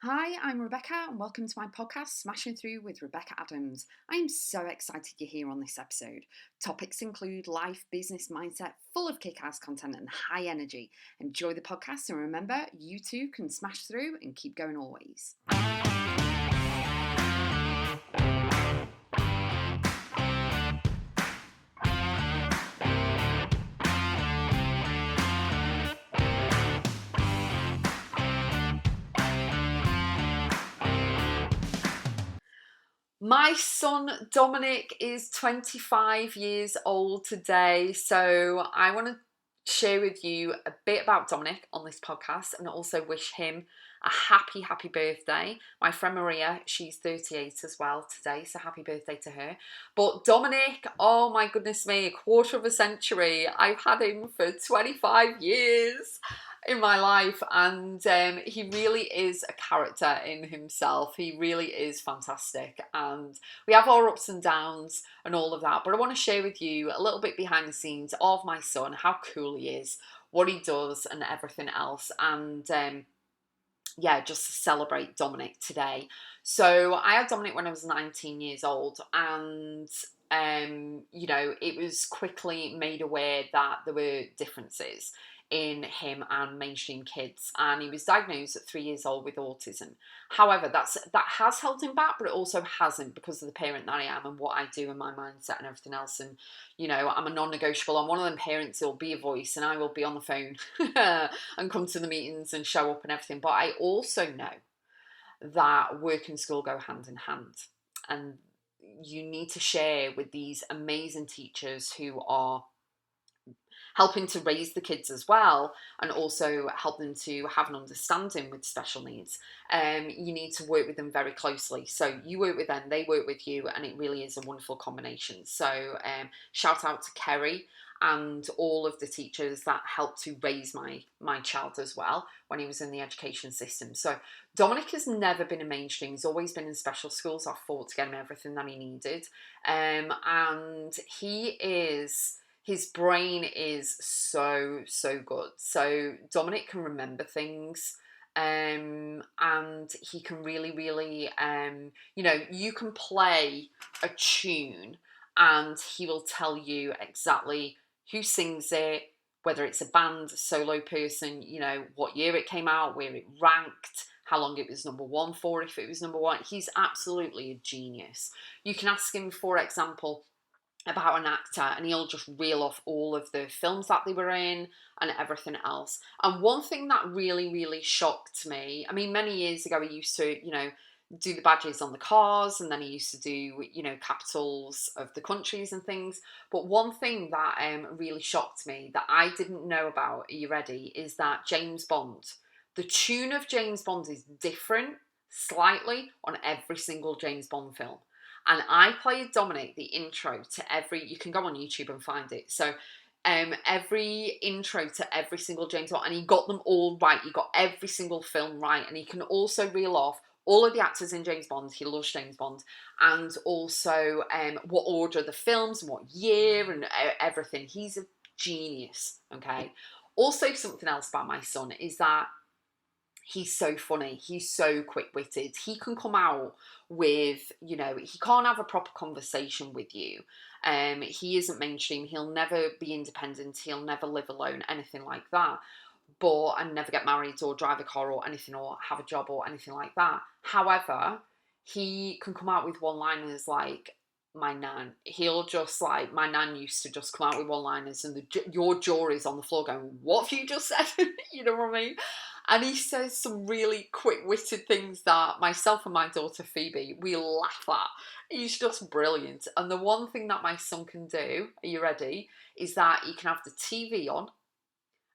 Hi, I'm Rebecca, and welcome to my podcast, Smashing Through with Rebecca Adams. I am so excited you're here on this episode. Topics include life, business, mindset, full of kick-ass content and high energy. Enjoy the podcast, and remember, you too can smash through and keep going always. My son Dominic is 25 years old today, so I want to share with you a bit about Dominic on this podcast and also wish him a happy birthday. My friend Maria, she's 38 as well today, so happy birthday to her. But Dominic, oh my goodness me, a quarter of a century. I've had him for 25 years in my life, and he really is a character in himself. He really is fantastic, and we have our ups and downs and all of that, but I want to share with you a little bit behind the scenes of my son, how cool he is, what he does and everything else, and just to celebrate Dominic today. So I had Dominic when I was 19 years old, and it was quickly made aware that there were differences in him and mainstream kids, and he was diagnosed at 3 years old with autism. However, that has held him back, but it also hasn't, because of the parent that I am and what I do and my mindset and everything else. And I'm a non-negotiable. I'm one of them parents who'll be a voice, and I will be on the phone and come to the meetings and show up and everything. But I also know that work and school go hand in hand, and you need to share with these amazing teachers who are helping to raise the kids as well, and also help them to have an understanding with special needs. You need to work with them very closely. So you work with them, they work with you, and it really is a wonderful combination. So shout out to Kerry and all of the teachers that helped to raise my child as well when he was in the education system. So Dominic has never been in mainstream. He's always been in special schools. I fought to get him everything that he needed. And his brain is so good. So Dominic can remember things, and he can really, you can play a tune and he will tell you exactly who sings it, whether it's a band, a solo person, what year it came out, where it ranked, how long it was number one for, if it was number one. He's absolutely a genius. You can ask him, for example, about an actor, and he'll just reel off all of the films that they were in and everything else. And one thing that really shocked me, I mean, many years ago he used to, do the badges on the cars, and then he used to do, capitals of the countries and things. But one thing that really shocked me that I didn't know about, are you ready, is that James Bond, the tune of James Bond is different slightly on every single James Bond film. And I played Dominic the intro to every, you can go on YouTube and find it. So every intro to every single James Bond, and he got them all right. He got every single film right. And he can also reel off all of the actors in James Bond. He loves James Bond. And also what order the films and what year and everything. He's a genius, okay? Also, something else about my son is that he's so funny. He's so quick-witted. He can come out with, he can't have a proper conversation with you. He isn't mainstream. He'll never be independent. He'll never live alone, anything like that. And never get married or drive a car or anything, or have a job or anything like that. However, he can come out with one-liners like my nan. He'll just, like, my nan used to just come out with one-liners, and your jaw is on the floor going, what have you just said? You know what I mean? And he says some really quick-witted things that myself and my daughter Phoebe, we laugh at. He's just brilliant. And the one thing that my son can do, are you ready, is that he can have the TV on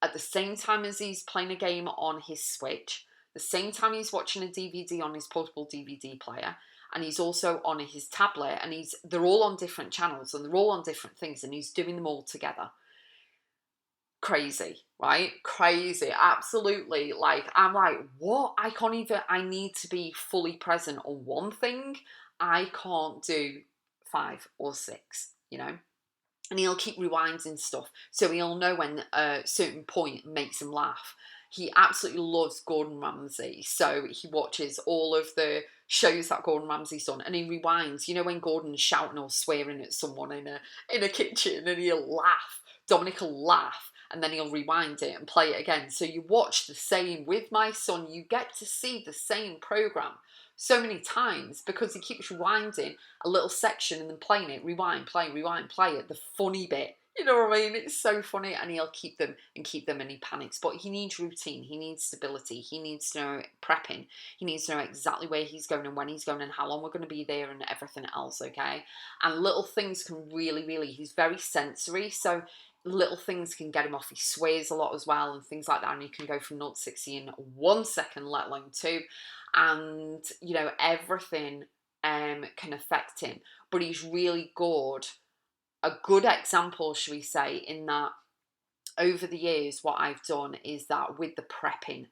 at the same time as he's playing a game on his Switch, the same time he's watching a DVD on his portable DVD player, and he's also on his tablet, and they're all on different channels, and they're all on different things, and he's doing them all together. Crazy, right? Crazy, absolutely. Like, I'm like, what? I need to be fully present on one thing. I can't do 5 or 6, And he'll keep rewinding stuff, so he'll know when a certain point makes him laugh. He absolutely loves Gordon Ramsay, so he watches all of the shows that Gordon Ramsay's done, and he rewinds. You know when Gordon's shouting or swearing at someone in a kitchen, and he'll laugh. Dominic will laugh, and then he'll rewind it and play it again. So you watch the same with my son. You get to see the same program so many times because he keeps rewinding a little section and then playing it, rewind, play, rewind, play it, the funny bit. You know what I mean? It's so funny, and he'll keep them, and he panics. But he needs routine, he needs stability, he needs to know prepping, he needs to know exactly where he's going and when he's going and how long we're going to be there and everything else, okay? And little things can really, he's very sensory, so little things can get him off. He swears a lot as well and things like that, and he can go from 0 to 60 in 1 second, let alone 2. And, you know, everything can affect him. But he's really good. A good example, should we say, in that over the years, what I've done is that with the prepping,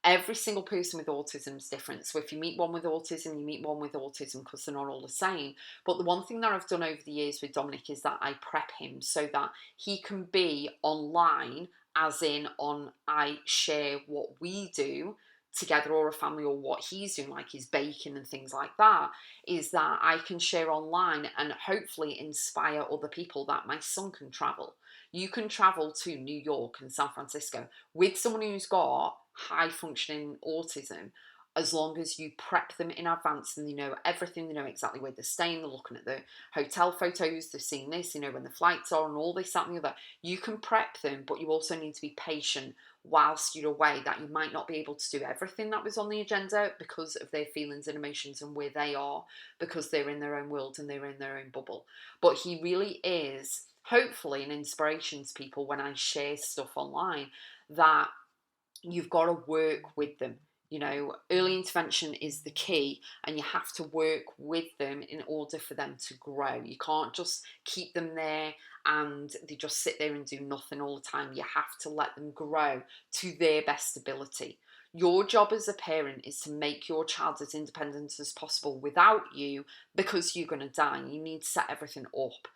every single person with autism is different. So if you meet one with autism, you meet one with autism because they're not all the same. But the one thing that I've done over the years with Dominic is that I prep him so that he can be online, as in on I share what we do together or a family or what he's doing, like his baking and things like that, is that I can share online and hopefully inspire other people that my son can travel. You can travel to New York and San Francisco with someone who's got high functioning autism, as long as you prep them in advance and they know everything, they know exactly where they're staying, they're looking at the hotel photos, they're seeing this, they know when the flights are and all this, that and the other. You can prep them, but you also need to be patient whilst you're away, that you might not be able to do everything that was on the agenda because of their feelings and emotions and where they are, because they're in their own world and they're in their own bubble. But he really is hopefully an inspiration to people when I share stuff online, that you've got to work with them. You know, early intervention is the key, and you have to work with them in order for them to grow. You can't just keep them there and they just sit there and do nothing all the time. You have to let them grow to their best ability. Your job as a parent is to make your child as independent as possible without you, because you're going to die. You need to set everything up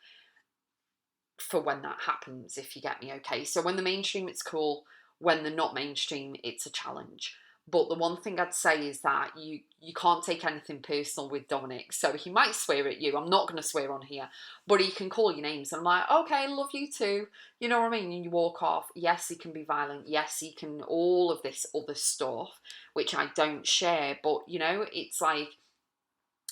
for when that happens, if you get me, okay? So when they're mainstream, it's cool. When they're not mainstream, it's a challenge. But the one thing I'd say is that you can't take anything personal with Dominic. So he might swear at you. I'm not going to swear on here. But he can call you names. And I'm like, okay, love you too. You know what I mean? And you walk off. Yes, he can be violent. Yes, he can all of this other stuff, which I don't share. But, you know, it's like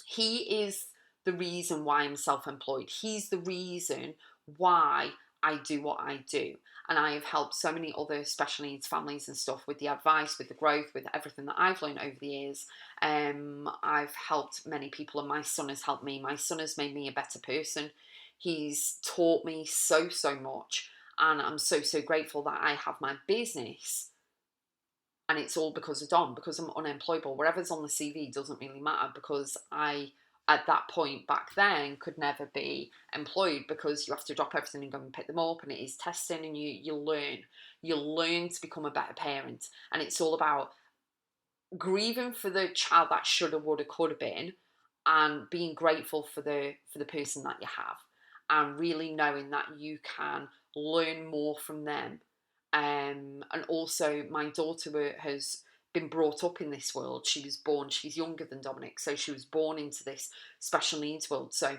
he is the reason why I'm self-employed. He's the reason why I do what I do. And I have helped so many other special needs families and stuff with the advice, with the growth, with everything that I've learned over the years. I've helped many people, and my son has helped me. My son has made me a better person. He's taught me so much. And I'm so grateful that I have my business. And it's all because of Dom, because I'm unemployable. Whatever's on the CV doesn't really matter, because I, at that point back then, could never be employed, because you have to drop everything and go and pick them up, and it is testing, and you learn to become a better parent. And it's all about grieving for the child that shoulda, woulda, coulda been, and being grateful for the person that you have, and really knowing that you can learn more from them. And also my daughter has been brought up in this world. She's younger than Dominic, so she was born into this special needs world. So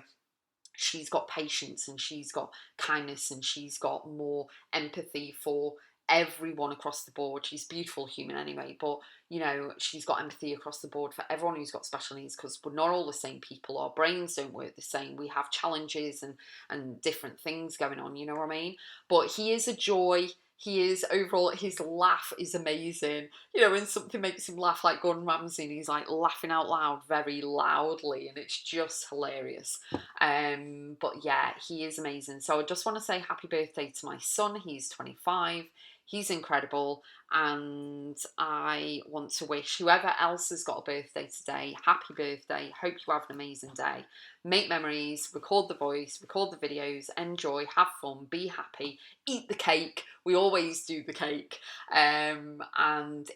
she's got patience, and she's got kindness, and she's got more empathy for everyone across the board. She's a beautiful human anyway, but you know, she's got empathy across the board for everyone who's got special needs, because we're not all the same people. Our brains don't work the same. We have challenges and different things going on, you know what I mean? But he is a joy. He is, overall, his laugh is amazing. You know, when something makes him laugh, like Gordon Ramsay, and he's like laughing out loud very loudly, and it's just hilarious. But yeah, he is amazing. So I just want to say happy birthday to my son. He's 25. He's incredible, and I want to wish whoever else has got a birthday today, happy birthday. Hope you have an amazing day. Make memories, record the voice, record the videos, enjoy, have fun, be happy, eat the cake. We always do the cake. And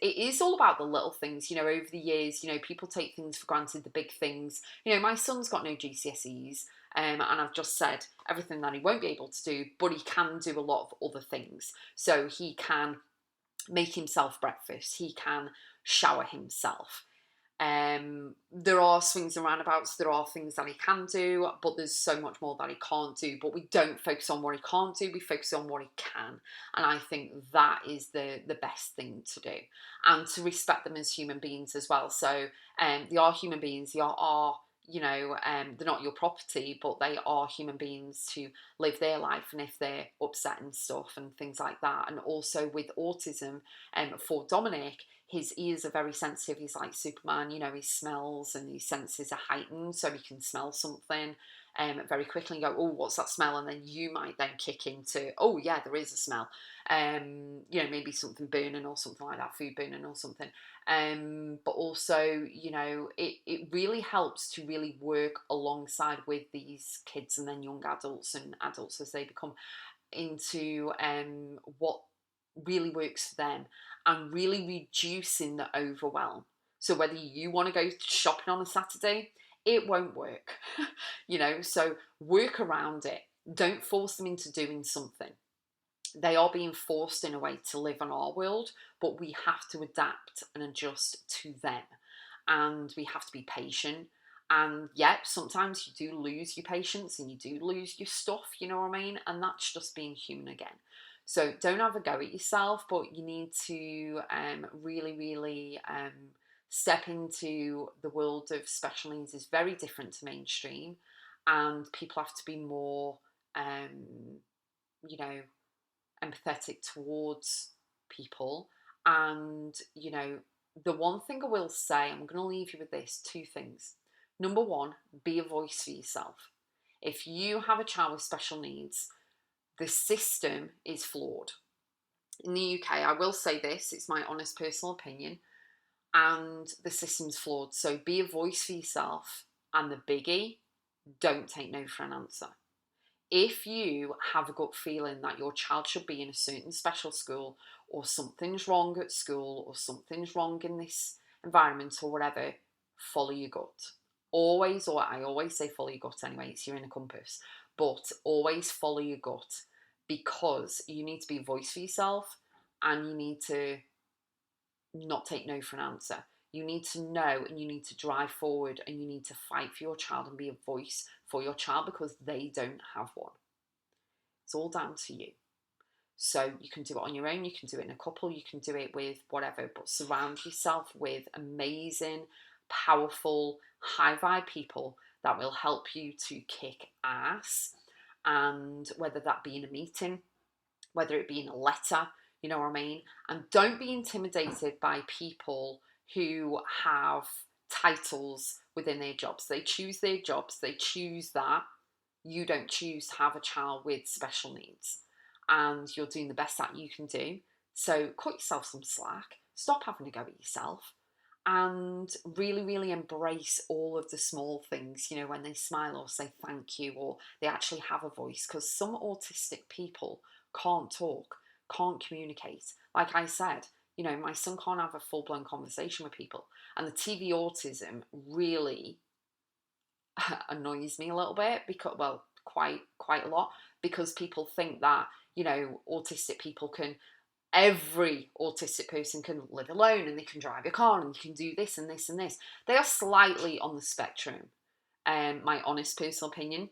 it is all about the little things. You know, over the years, you know, people take things for granted, the big things. You know, my son's got no GCSEs. And I've just said everything that he won't be able to do, but he can do a lot of other things. So he can make himself breakfast. He can shower himself. There are swings and roundabouts, there are things that he can do, but there's so much more that he can't do. But we don't focus on what he can't do, we focus on what he can. And I think that is the best thing to do. And to respect them as human beings as well. So they are human beings, they are they're not your property, but they are human beings to live their life, and if they're upset and stuff and things like that. And also with autism, for Dominic, his ears are very sensitive. He's like Superman, his smells and his senses are heightened, so he can smell something very quickly and go, oh, what's that smell? And then you might then kick into, oh yeah, there is a smell. Maybe something burning or something like that, food burning or something. But also, it really helps to really work alongside with these kids and then young adults and adults as they become into what really works for them, and really reducing the overwhelm. So whether you want to go shopping on a Saturday, it won't work. So work around it. Don't force them into doing something. They are being forced in a way to live in our world, but we have to adapt and adjust to them. And we have to be patient. And yet, sometimes you do lose your patience and you do lose your stuff, you know what I mean? And that's just being human again. So don't have a go at yourself, but you need to really, really step into the world of special needs. Is very different to mainstream, and people have to be more, empathetic towards people. And, the one thing I will say, I'm going to leave you with this, two things. Number one, be a voice for yourself. If you have a child with special needs, the system is flawed. In the UK, I will say this, it's my honest personal opinion, and the system's flawed. So be a voice for yourself. And the biggie, don't take no for an answer. If you have a gut feeling that your child should be in a certain special school, or something's wrong at school, or something's wrong in this environment or whatever, follow your gut. Always, or I always say follow your gut anyway, it's your inner compass, but always follow your gut, because you need to be a voice for yourself, and you need to not take no for an answer. You need to know, and you need to drive forward, and you need to fight for your child and be a voice for your child, because they don't have one. It's all down to you. So you can do it on your own, you can do it in a couple, you can do it with whatever, but surround yourself with amazing, powerful, high vibe people that will help you to kick ass. And whether that be in a meeting, whether it be in a letter, you know what I mean? And don't be intimidated by people who have titles within their jobs. They choose their jobs, they choose that. You don't choose to have a child with special needs, and you're doing the best that you can do. So cut yourself some slack, stop having to go at yourself, and really, really embrace all of the small things, when they smile or say thank you, or they actually have a voice, because some autistic people can't talk, can't communicate. Like I said, my son can't have a full-blown conversation with people, and the TV autism really annoys me a little bit, because, well, quite a lot, because people think that, autistic people every autistic person can live alone, and they can drive a car, and you can do this and this and this. They are slightly on the spectrum. My honest personal opinion,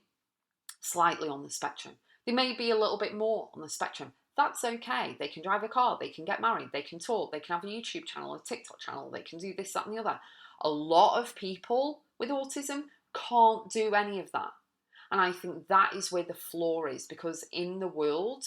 slightly on the spectrum. They may be a little bit more on the spectrum. That's okay. They can drive a car, they can get married, they can talk, they can have a YouTube channel, a TikTok channel, they can do this, that, and the other. A lot of people with autism can't do any of that. And I think that is where the flaw is, because in the world,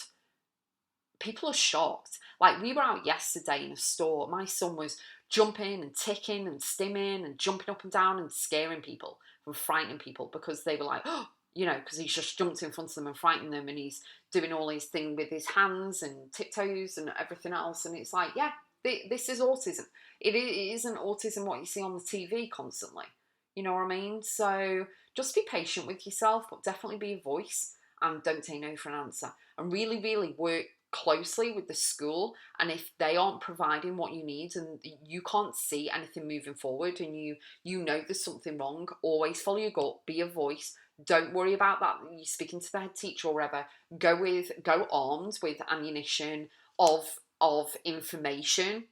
people are shocked. Like, we were out yesterday in a store, my son was jumping and ticking and stimming and jumping up and down and scaring people and frightening people, because they were like, oh, because he's just jumped in front of them and frightened them, and he's doing all his thing with his hands and tiptoes and everything else. And it's like, yeah, this is autism. It isn't autism what you see on the TV constantly. You know what I mean? So just be patient with yourself, but definitely be a voice, and don't take no for an answer. And really, really work closely with the school. And if they aren't providing what you need, and you can't see anything moving forward, and you know there's something wrong, always follow your gut, be a voice. Don't worry about that. You're speaking to the head teacher or whatever. Go armed with ammunition of of information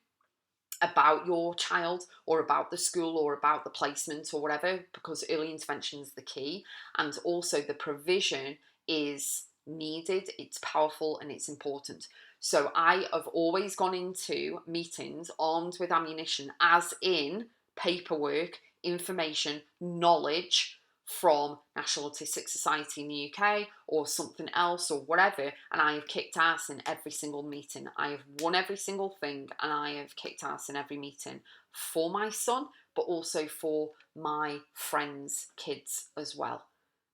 about your child or about the school or about the placement or whatever, because early intervention is the key, and also the provision is needed, it's powerful and it's important. So I have always gone into meetings armed with ammunition, as in paperwork, information, knowledge from National Autistic Society in the UK or something else or whatever, and I have kicked ass in every single meeting. I have won every single thing, and I have kicked ass in every meeting for my son, but also for my friends' kids as well.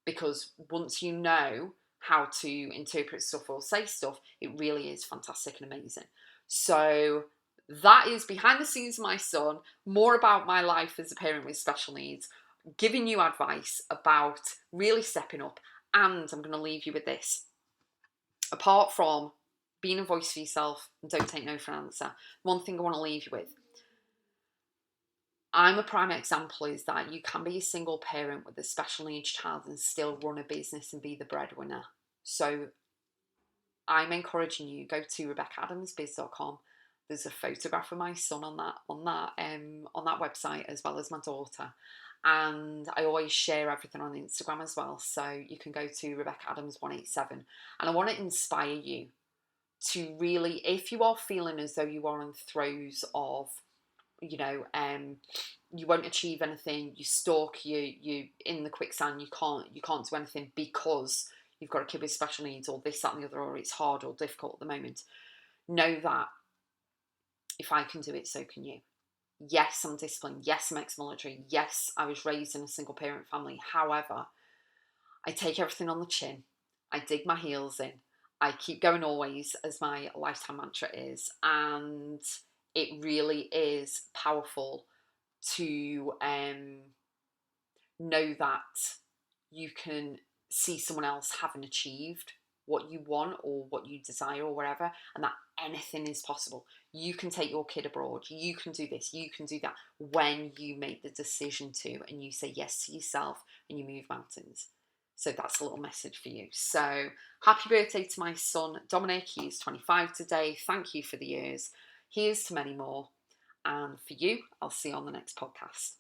Because once you know how to interpret stuff or say stuff, it really is fantastic and amazing. So that is behind the scenes of my son, more about my life as a parent with special needs, giving you advice about really stepping up. And I'm going to leave you with this. Apart from being a voice for yourself and don't take no for an answer, one thing I want to leave you with. I'm a prime example is that you can be a single parent with a special needs child and still run a business and be the breadwinner. So I'm encouraging you, go to Rebecca.x. There's a photograph of my son on that website, as well as my daughter. And I always share everything on Instagram as well. So you can go to Rebecca.x. And I want to inspire you to really, if you are feeling as though you are in throes of, you won't achieve anything, you stuck, you in the quicksand, you can't do anything because you've got a kid with special needs or this, that and the other, or it's hard or difficult at the moment, know that if I can do it, so can you. Yes, I'm disciplined. Yes, I'm ex-military. Yes, I was raised in a single parent family. However, I take everything on the chin. I dig my heels in. I keep going always, as my lifetime mantra is. And it really is powerful to know that you can see someone else having achieved what you want or what you desire or whatever, and that anything is possible. You can take your kid abroad, you can do this, you can do that, when you make the decision to, and you say yes to yourself and you move mountains. So that's a little message for you. So happy birthday to my son Dominic. He's 25 today. Thank you for the years. Here's to many more. And for you, I'll see you on the next podcast.